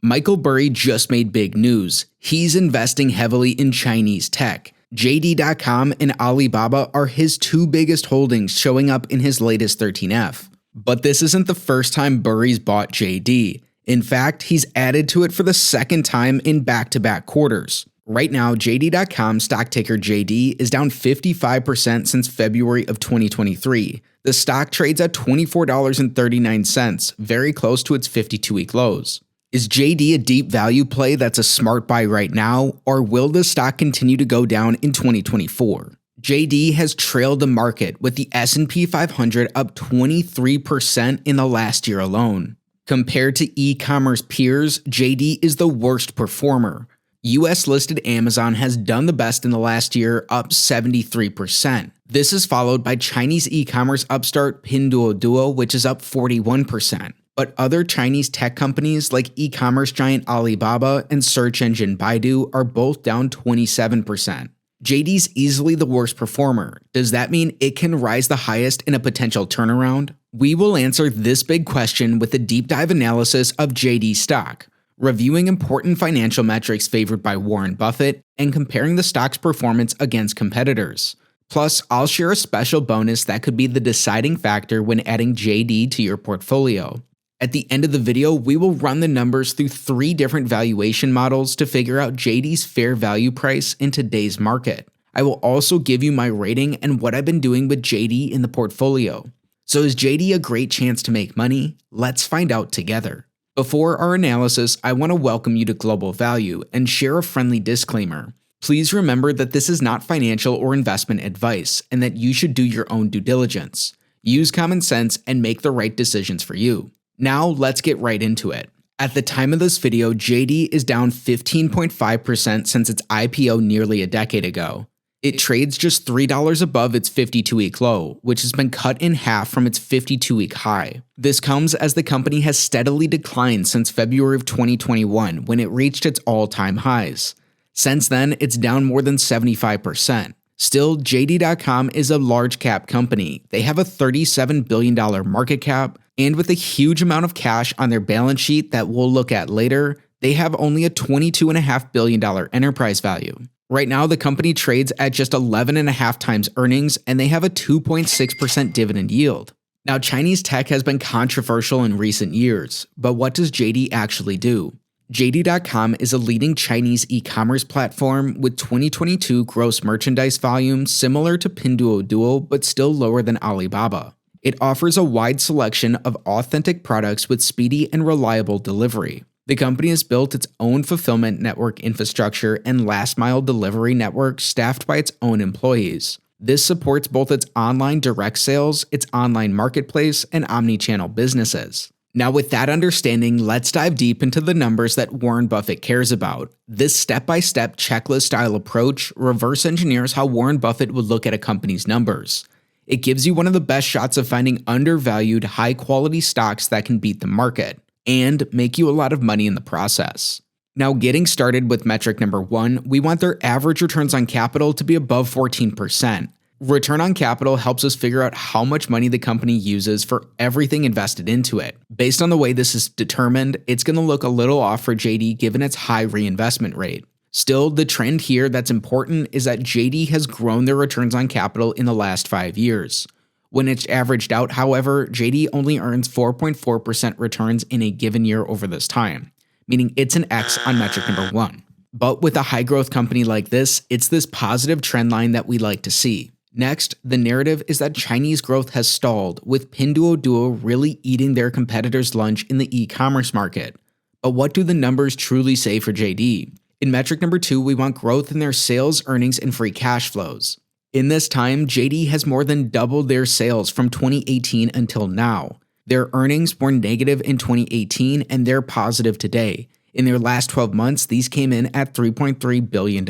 Michael Burry just made big news. He's investing heavily in Chinese tech. JD.com and Alibaba are his two biggest holdings showing up in his latest 13F. But this isn't the first time Burry's bought JD. In fact, he's added to it for the second time in back-to-back quarters. Right now, JD.com stock ticker JD is down 55% since February of 2023. The stock trades at $24.39, very close to its 52-week lows. Is JD a deep value play that's a smart buy right now, or will the stock continue to go down in 2024? JD has trailed the market with the S&P 500 up 23% in the last year alone. Compared to e-commerce peers, JD is the worst performer. US-listed Amazon has done the best in the last year, up 73%. This is followed by Chinese e-commerce upstart Pinduoduo, which is up 41%. But other Chinese tech companies like e-commerce giant Alibaba and search engine Baidu are both down 27%. JD's easily the worst performer. Does that mean it can rise the highest in a potential turnaround? We will answer this big question with a deep dive analysis of JD stock, reviewing important financial metrics favored by Warren Buffett and comparing the stock's performance against competitors. Plus, I'll share a special bonus that could be the deciding factor when adding JD to your portfolio. At the end of the video, we will run the numbers through 3 different valuation models to figure out JD's fair value price in today's market. I will also give you my rating and what I've been doing with JD in the portfolio. So is JD a great chance to make money? Let's find out together. Before our analysis, I want to welcome you to Global Value and share a friendly disclaimer. Please remember that this is not financial or investment advice and that you should do your own due diligence. Use common sense and make the right decisions for you. Now let's get right into it. At the time of this video, JD is down 15.5% since its IPO nearly a decade ago. It trades just $3 above its 52-week low, which has been cut in half from its 52-week high. This comes as the company has steadily declined since February of 2021 when it reached its all-time highs. Since then, it's down more than 75%. Still, JD.com is a large cap company. They have a $37 billion market cap, and with a huge amount of cash on their balance sheet that we'll look at later, they have only a $22.5 billion enterprise value. Right now, the company trades at just 11.5 times earnings, and they have a 2.6% dividend yield. Now, Chinese tech has been controversial in recent years, but what does JD actually do? JD.com is a leading Chinese e-commerce platform with 2022 gross merchandise volume similar to Pinduoduo but still lower than Alibaba. It offers a wide selection of authentic products with speedy and reliable delivery. The company has built its own fulfillment network infrastructure and last-mile delivery network staffed by its own employees. This supports both its online direct sales, its online marketplace, and omni-channel businesses. Now with that understanding, let's dive deep into the numbers that Warren Buffett cares about. This step-by-step checklist-style approach reverse engineers how Warren Buffett would look at a company's numbers. It gives you one of the best shots of finding undervalued, high-quality stocks that can beat the market and make you a lot of money in the process. Now getting started with metric number 1, we want their average returns on capital to be above 14%. Return on capital helps us figure out how much money the company uses for everything invested into it. Based on the way this is determined, it's going to look a little off for JD given its high reinvestment rate. Still, the trend here that's important is that JD has grown their returns on capital in the last 5 years. When it's averaged out, however, JD only earns 4.4% returns in a given year over this time, meaning it's an X on metric number 1. But with a high-growth company like this, it's this positive trend line that we like to see. Next, the narrative is that Chinese growth has stalled, with Pinduoduo really eating their competitors' lunch in the e-commerce market. But what do the numbers truly say for JD? In metric number 2, we want growth in their sales, earnings, and free cash flows. In this time, JD has more than doubled their sales from 2018 until now. Their earnings were negative in 2018 and they're positive today. In their last 12 months, these came in at $3.3 billion.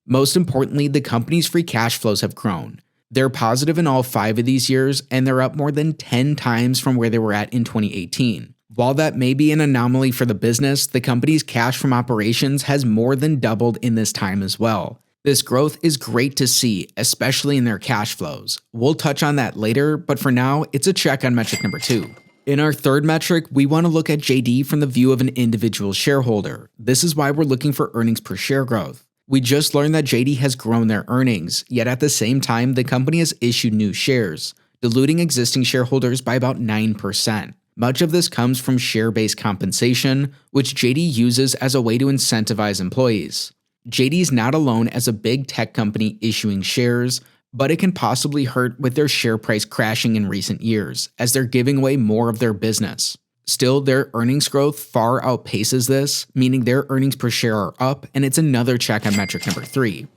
Most importantly, the company's free cash flows have grown. They're positive in all 5 of these years, and they're up more than 10 times from where they were at in 2018. While that may be an anomaly for the business, the company's cash from operations has more than doubled in this time as well. This growth is great to see, especially in their cash flows. We'll touch on that later, but for now, it's a check on metric number 2. In our third metric, we want to look at JD from the view of an individual shareholder. This is why we're looking for earnings per share growth. We just learned that JD has grown their earnings, yet at the same time, the company has issued new shares, diluting existing shareholders by about 9%. Much of this comes from share-based compensation, which JD uses as a way to incentivize employees. JD is not alone as a big tech company issuing shares, but it can possibly hurt with their share price crashing in recent years, as they're giving away more of their business. Still, their earnings growth far outpaces this, meaning their earnings per share are up, and it's another check on metric number 3.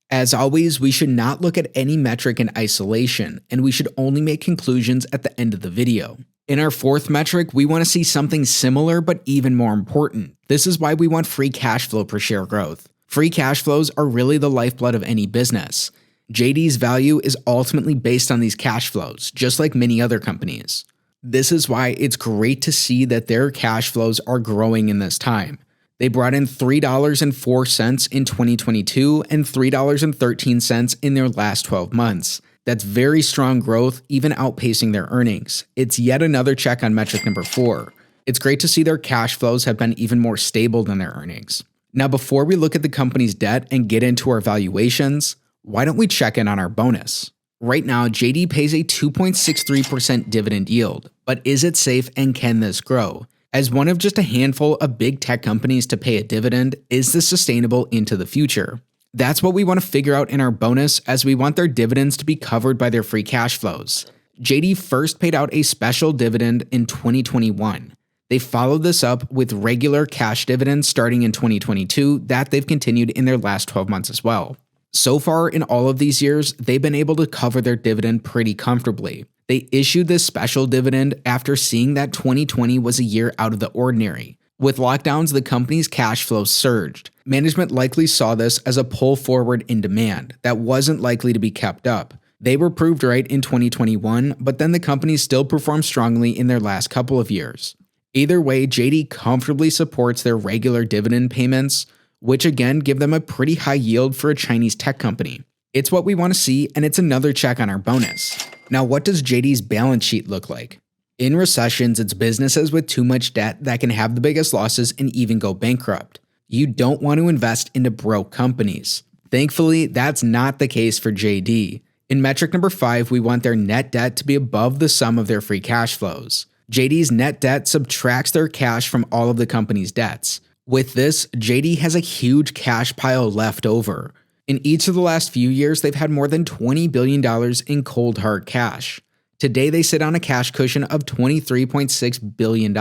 As always, we should not look at any metric in isolation, and we should only make conclusions at the end of the video. In our fourth metric, we want to see something similar but even more important. This is why we want free cash flow per share growth. Free cash flows are really the lifeblood of any business. JD's value is ultimately based on these cash flows, just like many other companies. This is why it's great to see that their cash flows are growing in this time. They brought in $3.04 in 2022 and $3.13 in their last 12 months. That's very strong growth, even outpacing their earnings. It's yet another check on metric number 4. It's great to see their cash flows have been even more stable than their earnings. Now, before we look at the company's debt and get into our valuations, why don't we check in on our bonus? Right now, JD pays a 2.63% dividend yield, but is it safe and can this grow? As one of just a handful of big tech companies to pay a dividend, is this sustainable into the future? That's what we want to figure out in our bonus, as we want their dividends to be covered by their free cash flows. JD first paid out a special dividend in 2021. They followed this up with regular cash dividends starting in 2022 that they've continued in their last 12 months as well. So far in all of these years, they've been able to cover their dividend pretty comfortably. They issued this special dividend after seeing that 2020 was a year out of the ordinary. With lockdowns, the company's cash flow surged. Management likely saw this as a pull forward in demand that wasn't likely to be kept up. They were proved right in 2021, but then the company still performed strongly in their last couple of years. Either way, JD comfortably supports their regular dividend payments, which again give them a pretty high yield for a Chinese tech company. It's what we want to see, and it's another check on our bonus. Now, what does JD's balance sheet look like? In recessions, it's businesses with too much debt that can have the biggest losses and even go bankrupt. You don't want to invest into broke companies. Thankfully, that's not the case for JD. In metric number 5, we want their net debt to be above the sum of their free cash flows. JD's net debt subtracts their cash from all of the company's debts. With this, JD has a huge cash pile left over. In each of the last few years, they've had more than $20 billion in cold hard cash. Today, they sit on a cash cushion of $23.6 billion.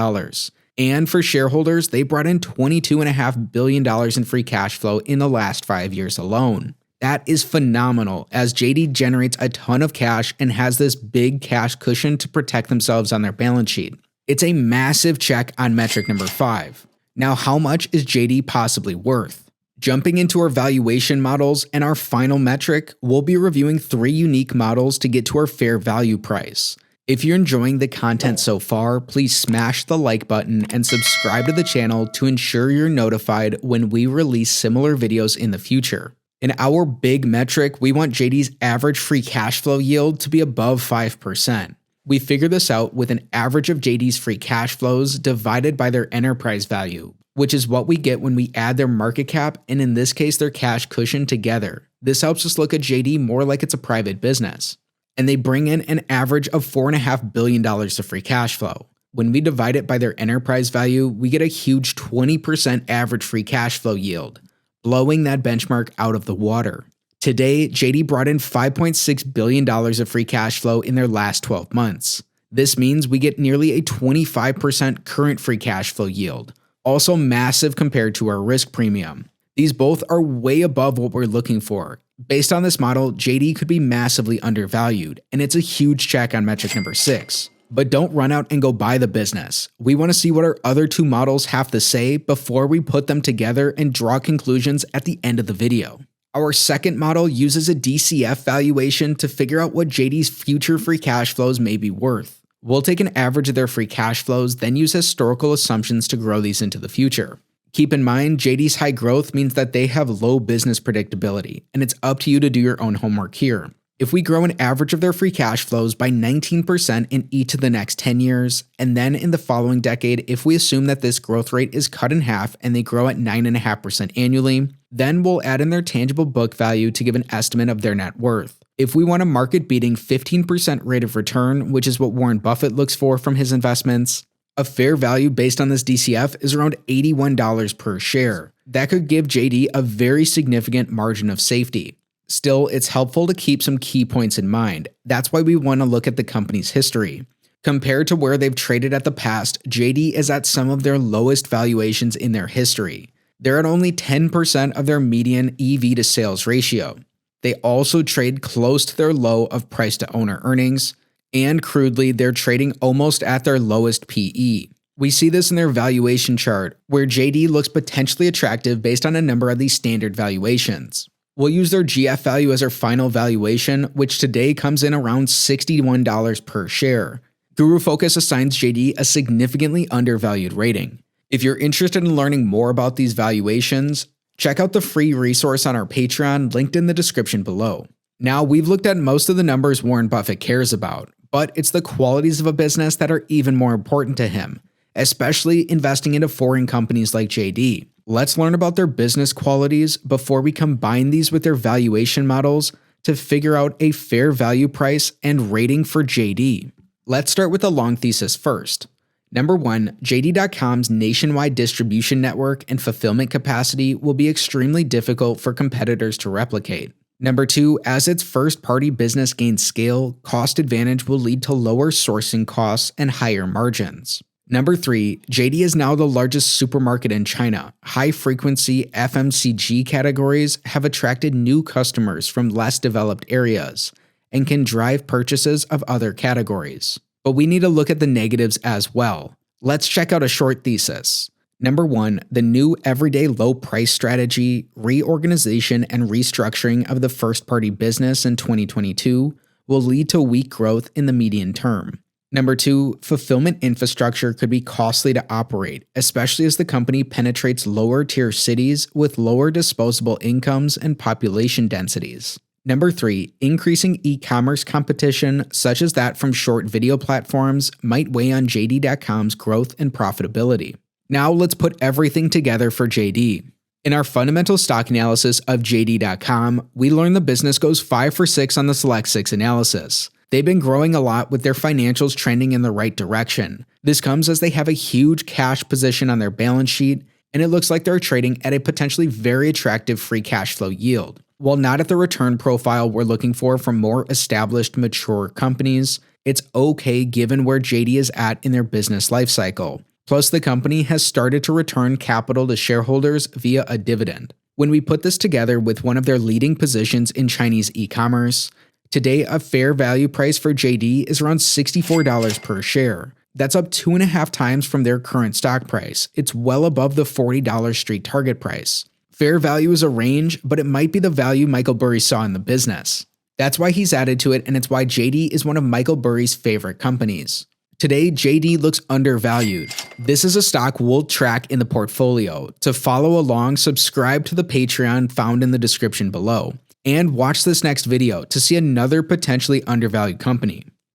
And for shareholders, they brought in $22.5 billion in free cash flow in the last 5 years alone. That is phenomenal, as JD generates a ton of cash and has this big cash cushion to protect themselves on their balance sheet. It's a massive check on metric number 5. Now, how much is JD possibly worth? Jumping into our valuation models and our final metric, we'll be reviewing 3 unique models to get to our fair value price. If you're enjoying the content so far, please smash the like button and subscribe to the channel to ensure you're notified when we release similar videos in the future. In our big metric, we want JD's average free cash flow yield to be above 5%. We figure this out with an average of JD's free cash flows divided by their enterprise value, which is what we get when we add their market cap and in this case their cash cushion together. This helps us look at JD more like it's a private business. And they bring in an average of $4.5 billion of free cash flow. When we divide it by their enterprise value, we get a huge 20% average free cash flow yield, blowing that benchmark out of the water. Today, JD brought in $5.6 billion of free cash flow in their last 12 months. This means we get nearly a 25% current free cash flow yield, also massive compared to our risk premium. These both are way above what we're looking for. Based on this model, JD could be massively undervalued, and it's a huge check on metric number 6. But don't run out and go buy the business. We want to see what our other 2 models have to say before we put them together and draw conclusions at the end of the video. Our second model uses a DCF valuation to figure out what JD's future free cash flows may be worth. We'll take an average of their free cash flows, then use historical assumptions to grow these into the future. Keep in mind, JD's high growth means that they have low business predictability, and it's up to you to do your own homework here. If we grow an average of their free cash flows by 19% in each of the next 10 years, and then in the following decade, if we assume that this growth rate is cut in half and they grow at 9.5% annually, then we'll add in their tangible book value to give an estimate of their net worth. If we want a market-beating 15% rate of return, which is what Warren Buffett looks for from his investments, a fair value based on this DCF is around $81 per share. That could give JD a very significant margin of safety. Still, it's helpful to keep some key points in mind. That's why we want to look at the company's history. Compared to where they've traded at the past, JD is at some of their lowest valuations in their history. They're at only 10% of their median EV to sales ratio. They also trade close to their low of price to owner earnings, and crudely, they're trading almost at their lowest PE. We see this in their valuation chart, where JD looks potentially attractive based on a number of these standard valuations. We'll use their GF value as our final valuation, which today comes in around $61 per share. Guru Focus assigns JD a significantly undervalued rating. If you're interested in learning more about these valuations, check out the free resource on our Patreon linked in the description below. Now, we've looked at most of the numbers Warren Buffett cares about, but it's the qualities of a business that are even more important to him, especially investing into foreign companies like JD. Let's learn about their business qualities before we combine these with their valuation models to figure out a fair value price and rating for JD. Let's start with the long thesis first. Number 1, JD.com's nationwide distribution network and fulfillment capacity will be extremely difficult for competitors to replicate. Number 2, as its first-party business gains scale, cost advantage will lead to lower sourcing costs and higher margins. Number 3, JD is now the largest supermarket in China. High-frequency FMCG categories have attracted new customers from less developed areas and can drive purchases of other categories. But we need to look at the negatives as well. Let's check out a short thesis. Number 1, the new everyday low price strategy, reorganization, and restructuring of the first-party business in 2022 will lead to weak growth in the medium term. Number 2, fulfillment infrastructure could be costly to operate, especially as the company penetrates lower-tier cities with lower disposable incomes and population densities. Number 3, increasing e-commerce competition, such as that from short video platforms, might weigh on JD.com's growth and profitability. Now let's put everything together for JD. In our fundamental stock analysis of JD.com, we learned the business goes 5 for 6 on the Select 6 analysis. They've been growing a lot with their financials trending in the right direction. This comes as they have a huge cash position on their balance sheet, and it looks like they're trading at a potentially very attractive free cash flow yield. While not at the return profile we're looking for from more established, mature companies, it's okay given where JD is at in their business lifecycle. Plus, the company has started to return capital to shareholders via a dividend. When we put this together with one of their leading positions in Chinese e-commerce, today a fair value price for JD is around $64 per share. That's up 2.5 times from their current stock price. It's well above the $40 street target price. Fair value is a range, but it might be the value Michael Burry saw in the business. That's why he's added to it, and it's why JD is one of Michael Burry's favorite companies. Today, JD looks undervalued. This is a stock we'll track in the portfolio. To follow along, subscribe to the Patreon found in the description below. And watch this next video to see another potentially undervalued company.